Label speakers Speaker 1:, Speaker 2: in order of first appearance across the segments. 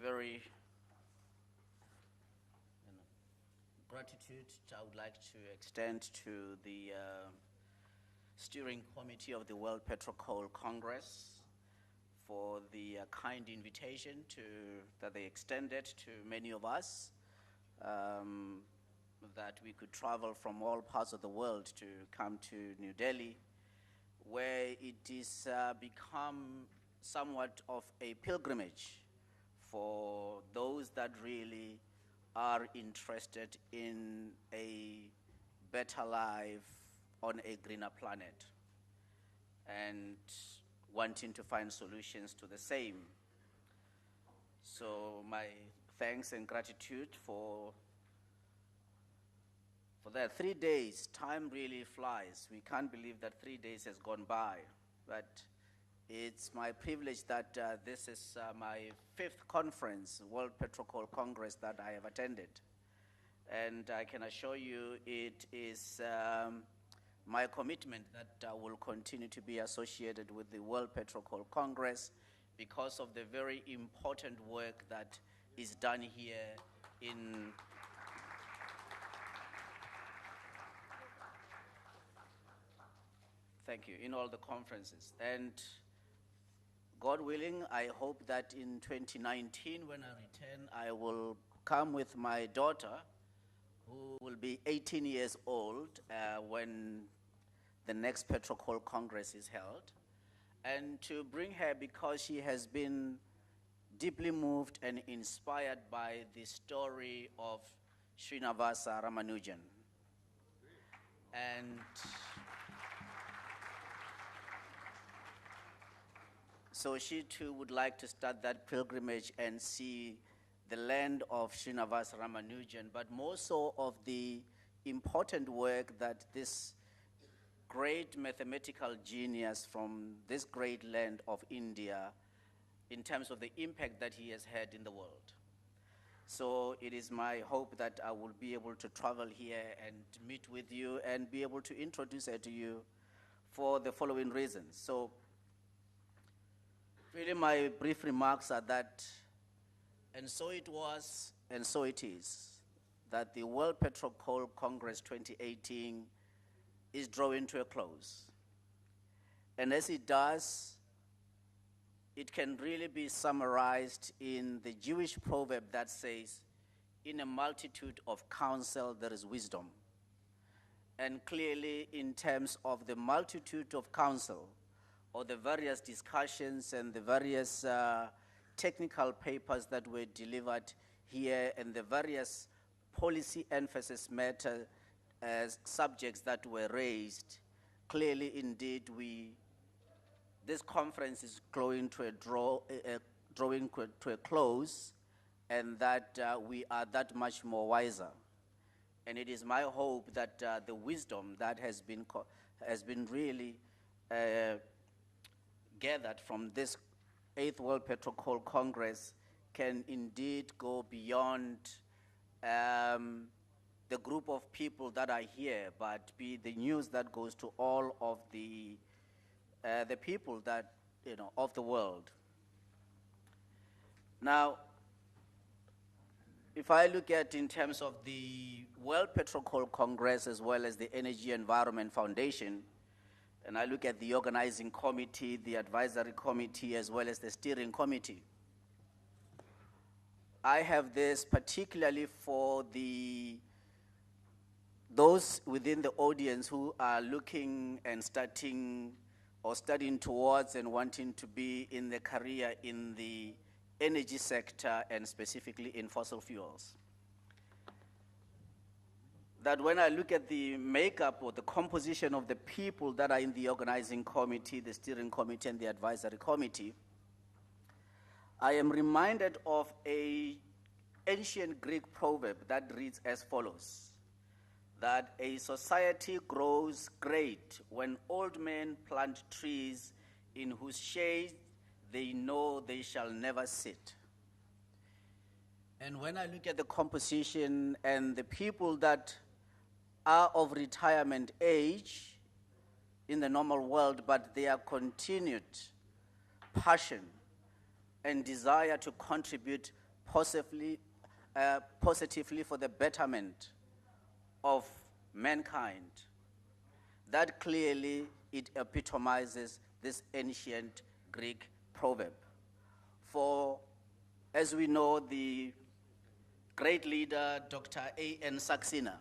Speaker 1: very gratitude I would like to extend to the steering committee of the World PetroCoal Congress for the kind invitation that they extended to many of us, that we could travel from all parts of the world to come to New Delhi, where it is become somewhat of a pilgrimage for those that really are interested in a better life on a greener planet and wanting to find solutions to the same. So my thanks and gratitude for that. 3 days, time really flies. We can't believe that 3 days has gone by, but it's my privilege that this is my 5th conference, World PetroCoal Congress, that I have attended. And I can assure you it is my commitment that I will continue to be associated with the World PetroCoal Congress because of the very important work that is done here in in all the conferences. And God willing, I hope that in 2019, when I return, I will come with my daughter, who will be 18 years old when the next PetroCoal Congress is held, and to bring her because she has been deeply moved and inspired by the story of Srinivasa Ramanujan. And so she too would like to start that pilgrimage and see the land of Srinivasa Ramanujan, but more so of the important work that this great mathematical genius from this great land of India, in terms of the impact that he has had in the world. So it is my hope that I will be able to travel here and meet with you and be able to introduce her to you for the following reasons. So really my brief remarks are that, and so it was, and so it is, that the World PetroCoal Congress 2018 is drawing to a close. And as it does, it can really be summarized in the Jewish proverb that says, in a multitude of counsel there is wisdom. And clearly, in terms of the multitude of counsel, or the various discussions and the various technical papers that were delivered here and the various policy emphasis matter as subjects that were raised, clearly indeed this conference is drawing to a close, and that we are that much more wiser. And it is my hope that the wisdom that has been really gathered from this 8th World PetroCoal Congress can indeed go beyond the group of people that are here, but be the news that goes to all of the people that, of the world. Now, if I look at in terms of the World PetroCoal Congress as well as the Energy Environment Foundation, and I look at the organizing committee, the advisory committee, as well as the steering committee, I have this particularly for those within the audience who are looking and studying towards and wanting to be in the career in the energy sector and specifically in fossil fuels. That when I look at the makeup or the composition of the people that are in the organizing committee, the steering committee, and the advisory committee, I am reminded of an ancient Greek proverb that reads as follows: that a society grows great when old men plant trees in whose shade they know they shall never sit. And when I look at the composition and the people that are of retirement age in the normal world, but their continued passion and desire to contribute positively for the betterment of mankind, that clearly it epitomizes this ancient Greek proverb. For, as we know, the great leader, Dr. A.N. Saxena,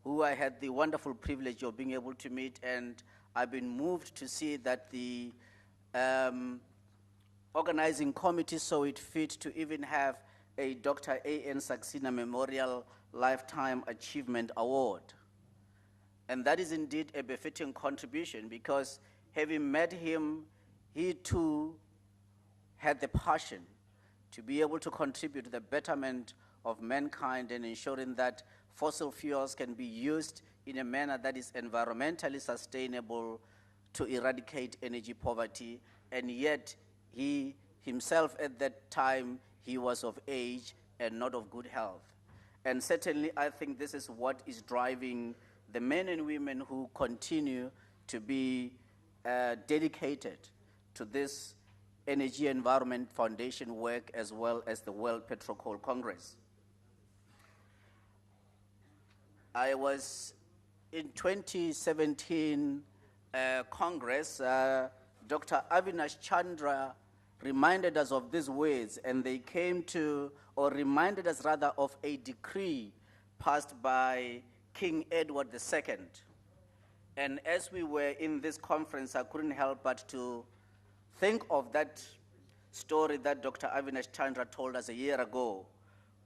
Speaker 1: who I had the wonderful privilege of being able to meet, and I've been moved to see that the organizing committee saw it fit to even have a Dr. A.N. Saxena Memorial Lifetime Achievement Award. And that is indeed a befitting contribution, because having met him, he too had the passion to be able to contribute to the betterment of mankind and ensuring that fossil fuels can be used in a manner that is environmentally sustainable to eradicate energy poverty. And yet, he himself at that time, he was of age and not of good health. And certainly, I think this is what is driving the men and women who continue to be dedicated to this Energy Environment Foundation work, as well as the World PetroCoal Congress. I was in 2017 Congress, Dr. Avinash Chandra reminded us of these words, and they came to, or reminded us rather, of a decree passed by King Edward II. And as we were in this conference, I couldn't help but to think of that story that Dr. Avinash Chandra told us a year ago,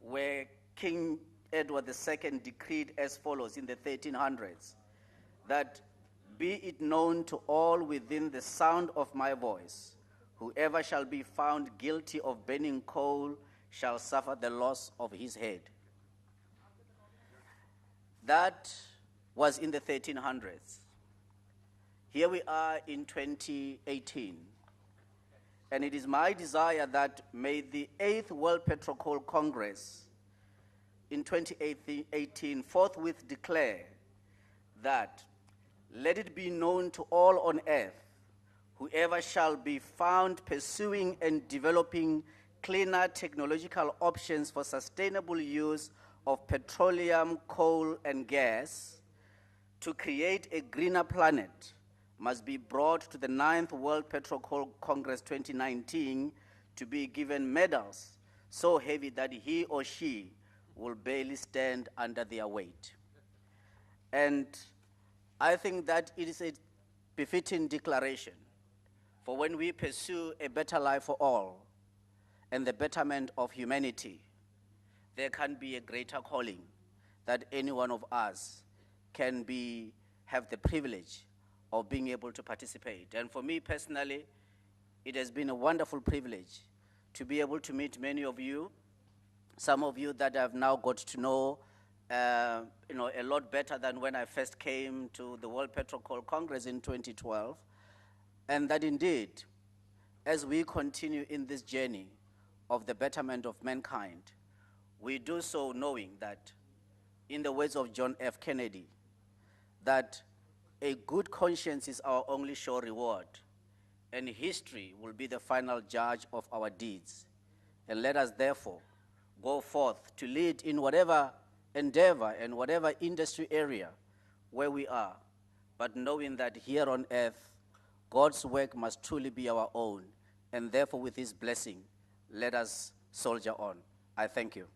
Speaker 1: where King Edward II decreed as follows in the 1300s, that be it known to all within the sound of my voice, whoever shall be found guilty of burning coal shall suffer the loss of his head. That was in the 1300s. Here we are in 2018. And it is my desire that may the 8th World PetroCoal Congress in 2018 forthwith declare that let it be known to all on earth, whoever shall be found pursuing and developing cleaner technological options for sustainable use of petroleum, coal, and gas to create a greener planet must be brought to the 9th World PetroCoal Congress 2019 to be given medals so heavy that he or she will barely stand under their weight. And I think that it is a befitting declaration, for when we pursue a better life for all and the betterment of humanity, there can be a greater calling that any one of us can have the privilege of being able to participate. And for me personally, it has been a wonderful privilege to be able to meet many of you, some of you that I've now got to know a lot better than when I first came to the World PetroCoal Congress in 2012. And that indeed, as we continue in this journey of the betterment of mankind, we do so knowing that, in the words of John F. Kennedy, that a good conscience is our only sure reward, and history will be the final judge of our deeds. And let us therefore go forth to lead in whatever endeavor and whatever industry area where we are, but knowing that here on earth, God's work must truly be our own, and therefore with his blessing, let us soldier on. I thank you.